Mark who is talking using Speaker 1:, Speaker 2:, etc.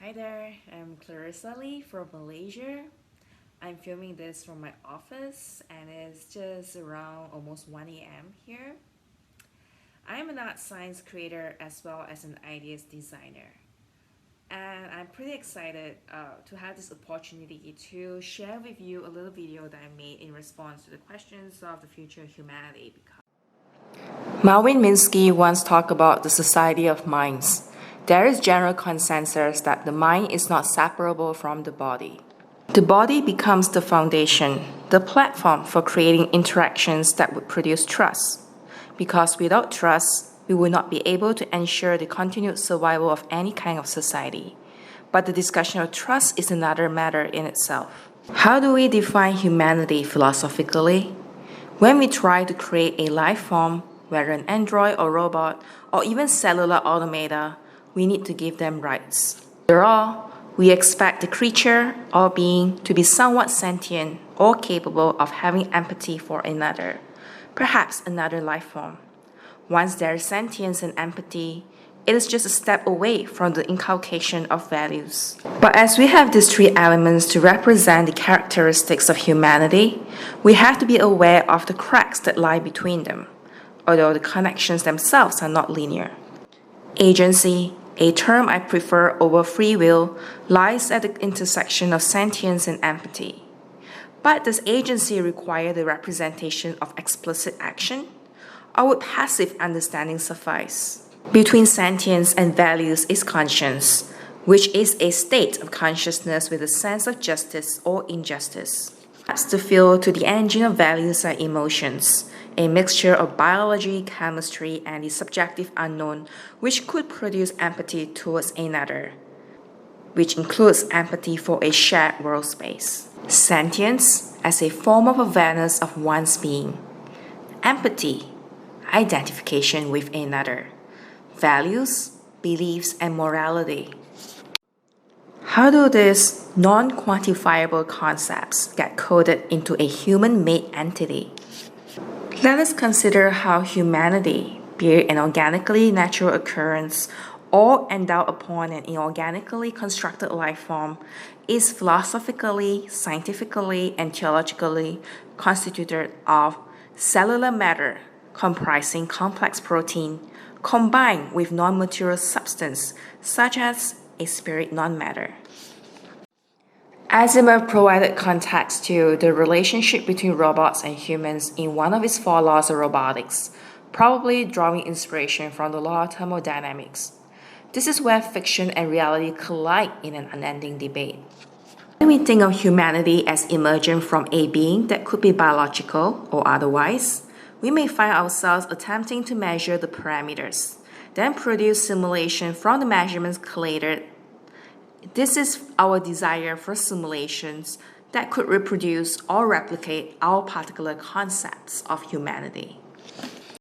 Speaker 1: Hi there, I'm Clarissa Lee from Malaysia. I'm filming this from my office and it's just around almost 1 a.m. here. I'm an art science creator as well as an ideas designer. And I'm pretty excited to have this opportunity to share with you a little video that I made in response to the questions of the future of humanity. Marvin Minsky once talked about the society of minds. There is general consensus that the mind is not separable from the body. The body becomes the foundation, the platform for creating interactions that would produce trust. Because without trust, we will not be able to ensure the continued survival of any kind of society. But the discussion of trust is another matter in itself. How do we define humanity philosophically? When we try to create a life form, whether an android or robot, or even cellular automata, we need to give them rights. After all, we expect the creature or being to be somewhat sentient or capable of having empathy for another, perhaps another life form. Once there is sentience and empathy, it is just a step away from the inculcation of values. But as we have these three elements to represent the characteristics of humanity, we have to be aware of the cracks that lie between them, although the connections themselves are not linear. Agency, a term I prefer over free will, lies at the intersection of sentience and empathy. But does agency require the representation of explicit action, or would passive understanding suffice? Between sentience and values is conscience, which is a state of consciousness with a sense of justice or injustice. Perhaps the fuel to the engine of values are emotions, a mixture of biology, chemistry, and the subjective unknown, which could produce empathy towards another, which includes empathy for a shared world space. Sentience as a form of awareness of one's being. Empathy, identification with another. Values, beliefs, and morality. How do these non-quantifiable concepts get coded into a human-made entity? Let us consider how humanity, be it an organically natural occurrence or endowed upon an inorganically constructed life form, is philosophically, scientifically, and theologically constituted of cellular matter comprising complex protein combined with non-material substance such as a spirit non-matter. Asimov provided context to the relationship between robots and humans in one of his four laws of robotics, probably drawing inspiration from the law of thermodynamics. This is where fiction and reality collide in an unending debate. When we think of humanity as emergent from a being that could be biological or otherwise, we may find ourselves attempting to measure the parameters, then produce simulation from the measurements collated. This is our desire for simulations that could reproduce or replicate our particular concepts of humanity.